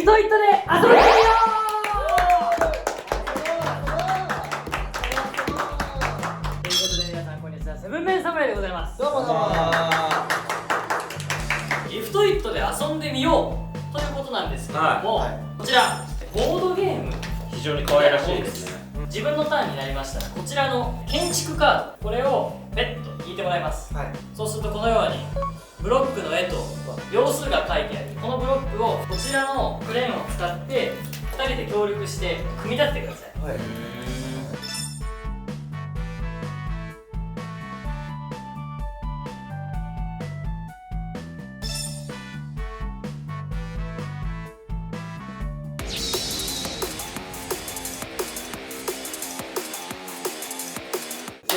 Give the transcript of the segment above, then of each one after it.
トイットで遊びに行くよということで皆さんこんにちは、セブンメン侍でございます。どうもどうも。ギフトイットで遊んでみようということなんですけども、こちらボードゲーム非常に可愛らしいですね。自分のターンになりましたらこちらの建築カード、これをペット引いてもらいます。そうするとこのようにブロックの絵と秒数が書いてあるこのブロックをこちらのクレーンを使って2人で協力して組み立ててください。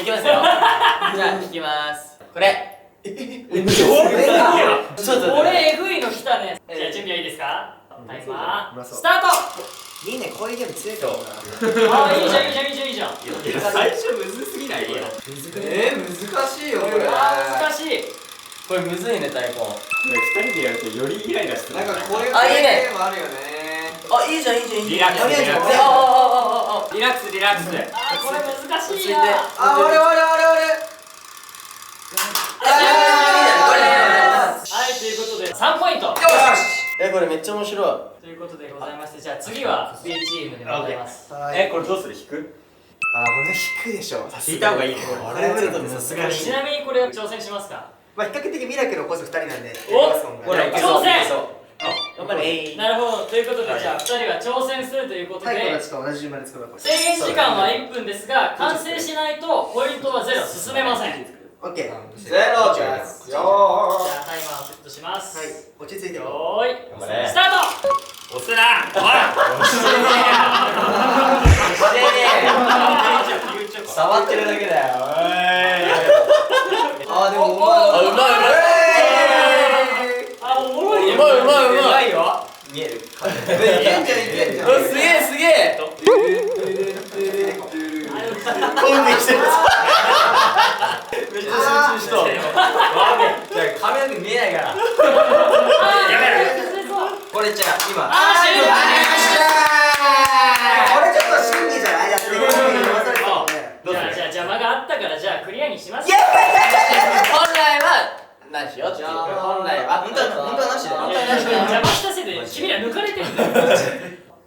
いきますよ。じゃあ引きます。これこれえぐいの来たね。じゃあ準備はいいですか。タイマースタート。いいね、こういうゲーム強いかもな。ああ、いいじゃんいいじゃんいいじゃんいいじゃん。最初むずすぎない？これ難しいよこれ。あー難しい。これむずいね、太鼓。2人でやるとよりイライラする。なんかこういうゲあいいねームあるよね。あ、いいじゃんいいじゃんいいじゃん。リラックスリラックスリラックスリラックス。あーこれ難しいな。あ、俺。はいということで3ポイント。よし。これめっちゃ面白い。ということでございまして、じゃあ次は B チームでございます。これどうする？引く？あ、俺引くでしょ。引いた方がいいね。これはちょっとさすがに。ちなみにこれを挑戦しますか？まあ比較的ミラクルを起こす2人なんで。ほら、挑戦。頑張れ。なるほど。ということでじゃあ2人は挑戦するということで、最後はちょっと同じ順番で作ろう。制限時間は1分ですが完成しないとポイントは0進めません。オッケー。ゼロじゃあタイマーをセットします。はい、落ち着いて。よーい頑張れスタート。押すな。触ってるだけだよ。あ、でもうまい。あ、おもろいね。うまいよ。見える？いけんじゃんいけんじゃん。すげえ。飛んできてる。めっちゃ集中しと。じゃあカメラで見えないから。やめろ。これじゃあ今。あー終了。これちょっと審議じゃない？だってじゃあ間があったからじゃあクリアにします。本来はなしよっていう。本来は本当はなしだよ。邪魔したせいで君ら抜かれてるんだよ。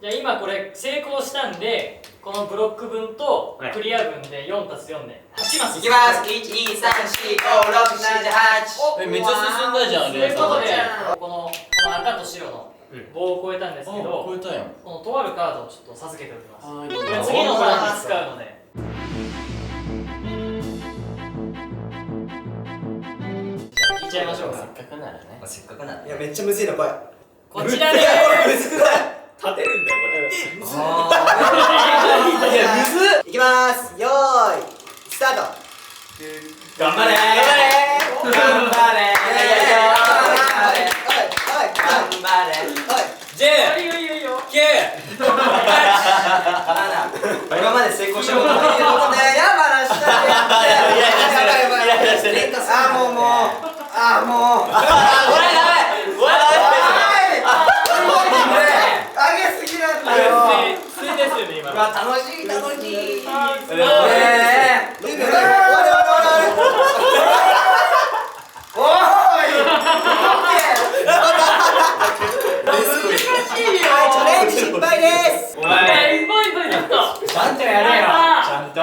じゃあ今これ成功したんでこのブロック分とクリア分で4たす4で8マスいきます。1、2、3、4、5、6、7、8。めっちゃ進んだじゃん。ということでこの赤と白の棒を超えたんですけど、超えたやん。このとあるカードをちょっと授けておきます。はい。これ次のターンに使うので。じゃあ聞いちゃいましょうか。せっかくならね。せっかくなら。いや、めっちゃむずいな、これ。こちらでこれむずくない？立てるんだよこれ。いや、むずっ。いきまーす。よーい、スタート。頑張れ。今まで成功したことないけどね。楽しい。チャレンジ失敗です。ちゃんとやれよ。ちゃんと。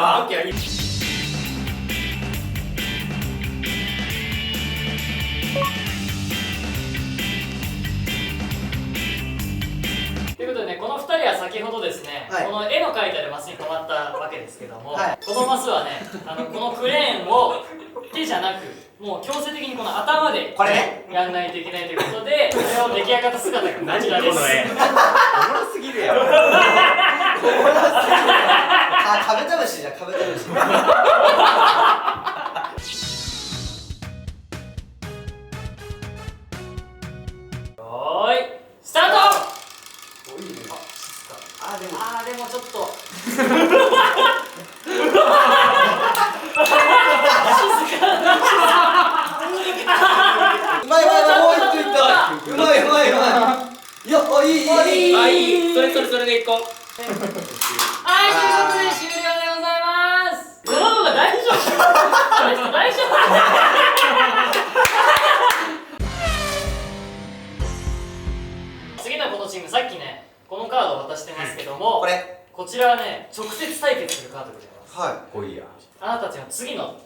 ということでね、この2人は先ほどですね、この絵の描いてあるマスに止まったわけですけども、このマスはね、このクレーンを手じゃなくもう強制的にこの頭でやんないといけないということで、これを出来上がった姿がこちらです。おもろすぎるやろ。あ、カブトムシじゃん、カブトムシ。よーいスタート。でもちょっとうまい、もう一個いった。うまい。いや、いい。こう。はい、ということで終了でございます。この動画大丈夫？この人大丈夫？次のこのチーム、さっきね、このカードを渡してますけども、こちらはね、直接対決するカードでございます。は来いや。あなたたちの次の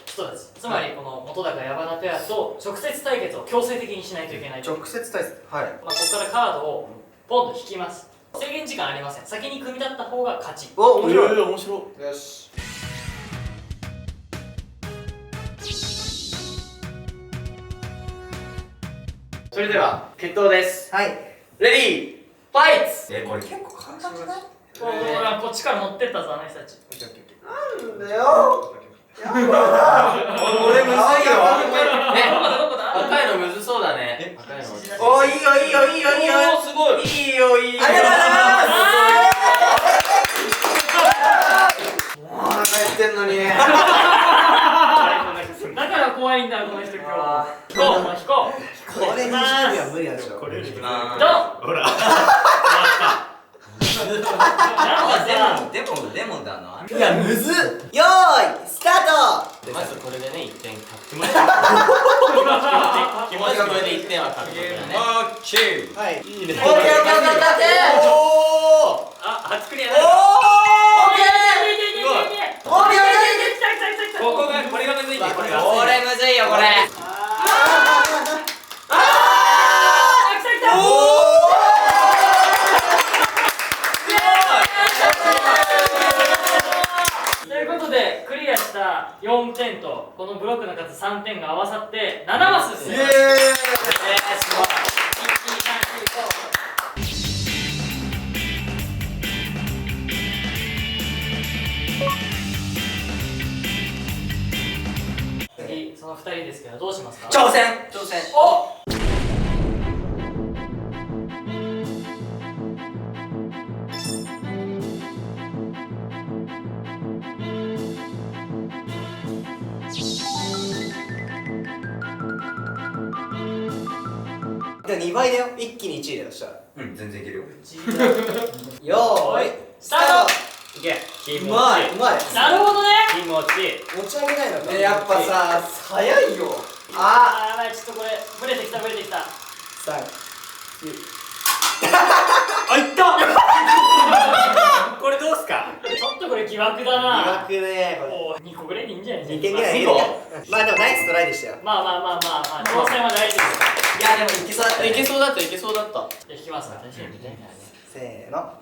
人たち、つまりこの本矢花ペアと直接対決を強制的にしないといけない。直接対決。はい。ここからカードをポンと引きます。制限時間ありません。先に組み立った方が勝ち。お、面白い。面白い。よし。それでは決闘です。はい。レディーファイツ。これ結構簡単じゃない？こっちから持ってったぞ、あの人たち。なんだよ。俺むずいよ。どこだ赤いのむずそうだね。赤いの。お、いいよいいよいいよいいよ。おーすごい。いいよいいよ。ありがとうございます。お腹減ってんのに。だから怖いんだ、この人今日。引こう、もう引こう。これ20秒は無理だでしょ。これドン。ほら。でもだな。いや、むずっ。よーい、スタート。まずこれでね1点獲得。気持ちがこれで1点は獲得だね。オッケー。はい。いいね。オッケーオッケーオッケー。おお。あ、初クリアだ。オッケー。ここがこれがむずいね。これが。これむずいよこれ。ということでクリアした4点とこのブロックの数3点が合わさって7マスですね。イエーイ。すごい。次その2人ですけどどうしますか？挑戦。お。2倍だよ。一気に1位だよ。そしたら。うん全然いけるよ。よーい、スタート。いけ。気持ちいい。うまい。うまい。なるほどね。気持ちいい。持ち上げないのか。やっぱさ早いよ。あーやばい、ちょっとこれブレてきた。3、4。あ、いったこれどうすか？ちょっとこれ疑惑だな。疑惑ねこれ。お2個ぐらいでいいんじゃない？2点ぐらいいけるか。まあでもナイストライでしたよ。まあ挑戦は大事です。いやでもいけそうだった。いけそうだったいけそうだった。じゃあ引きますね。せーの。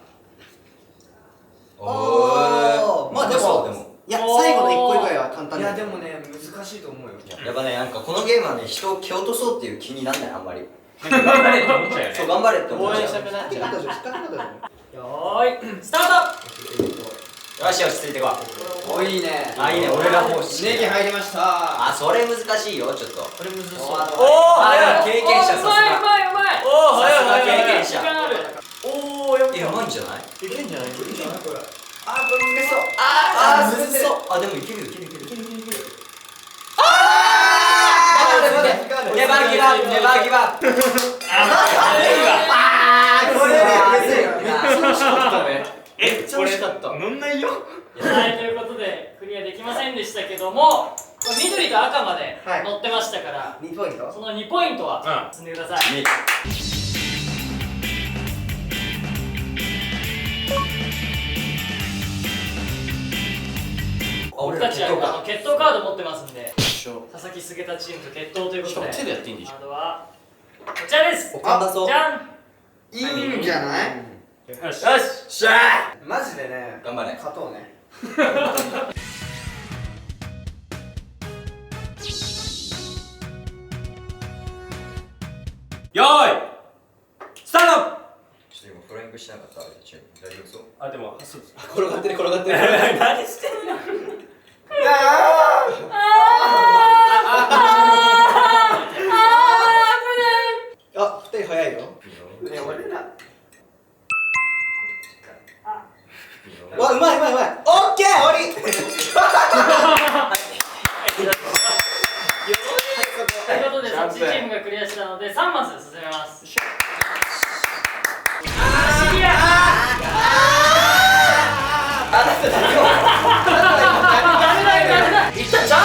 おー。まあでもいや最後の1個以外は簡単だ。もね難しいと思うよ。やっぱねなんかこのゲームはね人を蹴落とそうっていう気になんないあんまり。頑張れって思っちゃうよね。そう頑張れって思っちゃう。応援したくなっちゃう。引っ掛け方じゃん。よーいスターよし落ち着いてこう。おいいね。あいいね俺が欲しい。ネギ入りました。あそれ難しいよちょっと。これむずそう。おおト。経験者さすが。うまい。おおさすが早い経験者。時間ある。おおやっぱ。やばいんじゃない？いけんじゃない？いけんじゃないこれ。あーこれ難しそう。あむずそう。あでもいける。ネバーギブアップ。これむずいよ。え、これだった。乗んないよ。はい、ということでクリアできませんでしたけども、緑と赤まで乗ってましたから、 2ポイント。その2ポイントは積んでください。僕たちは決闘カード持ってますんで、佐々木菅田チームと決闘ということで、手でやっていいんでしょ。カードはこちらです。おかんだそう。じゃん。いいんじゃない？よし。よし。しゃマジでね。頑張れ。勝とうね。よーい。スタート。ちょっと今フライングしなかった。大丈夫そう？あでもそうです。転がってる。何してんの？あ、2人早いよ。俺ら。わ、うまい。オッケー、終わり。ということで、そっちチームがクリアしたので3マス進めます。クリア。いったんちゃう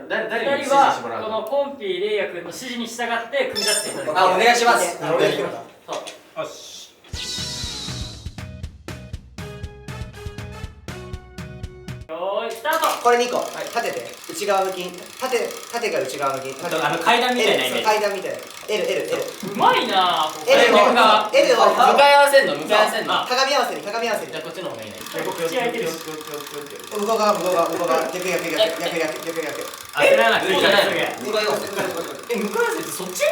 誰に指示2人はしてもらうこのコンピーレイヤ君の指示に従って組み出していただきます。あ、お願いします。そうよしよーいスタート。これ2個立てて内側向きに縦が内側向きに階段みたいなイメージ。階段みたいな L うまいなぁ。 L を L を向かい合わせんの向かい合わせんの鏡合わせに鏡合わせにじゃあこっちの方がいいね。こっち空いてるし。向こう側逆焦らなくていいからすぐ。向こう合わせ向かい合わせってそっち終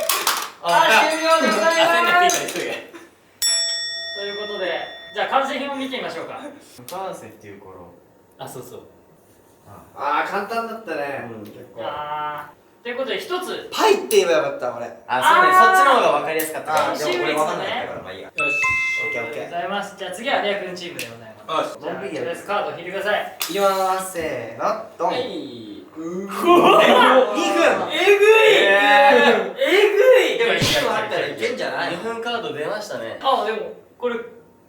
了でござい焦んなくていいます。からすぐ。ということで、じゃあ完成品を見てみましょうか。向かい合わせっていう頃あ、そうそう。簡単だったねということで一つ。パイって言えばよかった俺。そうねそっちの方が分かりやすかったからでも俺分かんなかったからまあいいやよし。オッケーオッケーありがとうございます。じゃあ次はレア君チームでございます。よしじゃあとりあえずカードを引いてください。いきますせーのドンはい。 2分えぐい。えぐい。でも1分あったらいけんじゃない2分カード出ましたね。あ、でもこれ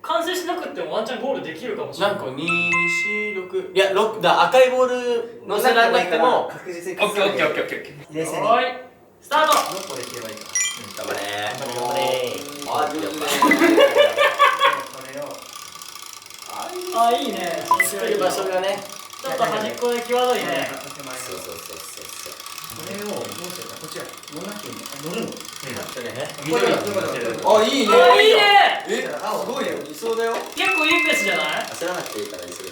完成しなくてもワンチャンゴールできるかもしれない。何個 ?2、4、6。いや、6だ。赤いボール乗せられなくても。確実にオッケーオッケーオッケーオッケー。冷静にはーい。スタート。どこでいけばいいか。頑張れ頑張れあ上手ねあ、いいね。作る場所がね。ちょっと端っこで際どいね。そうこれをどうしようか。こっちは乗らなきゃいいんだ。乗るの。緑に乗せる。あいいねあ、いいね。すごいよいそうだよ結構いいペースじゃない？焦らなくていいから、急げ。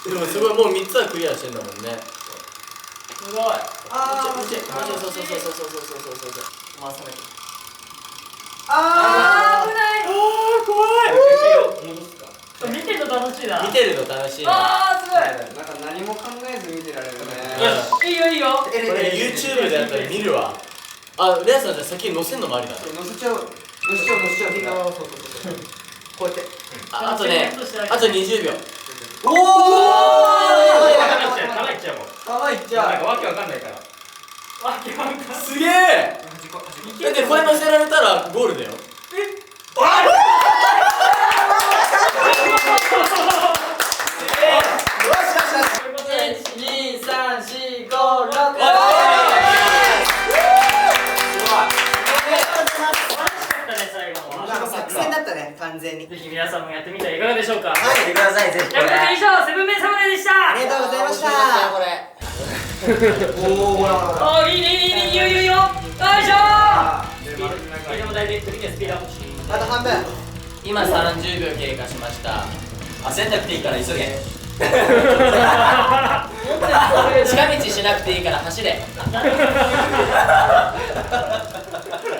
でもすごい、もう3つはクリアしてんだもんね。すごい。こっち。そう。回さなきゃ。危ない。戻すか。見てるの楽しいな。見てるの楽しいな。すごい。なんか何も考えず見てられるねいいよいいよ。これ YouTube であったら見るわ。あ、レアさんじゃあ先に乗せんのもありだね。乗せちゃうこうやって。あとね、あと20秒。おお玉いっちゃうもん。玉いっちゃうなんかわけわかんないから。わけわかんない。すげえ。だってこれ乗せられたらゴールだよ。作戦だったね完全に。ぜひ皆さんもやってみてはいかがでしょうか。はいやってくださいぜひということで以上セブンメイサムネでした。ありがとうございました。これ。おおほらほら。おー、いいねいいねいいよいいよいいよ。よいしょー。スピードも大事。次はスピード。あと半分。今30秒経過しました。焦んなくていいから急げ近道しなくていいから走れ。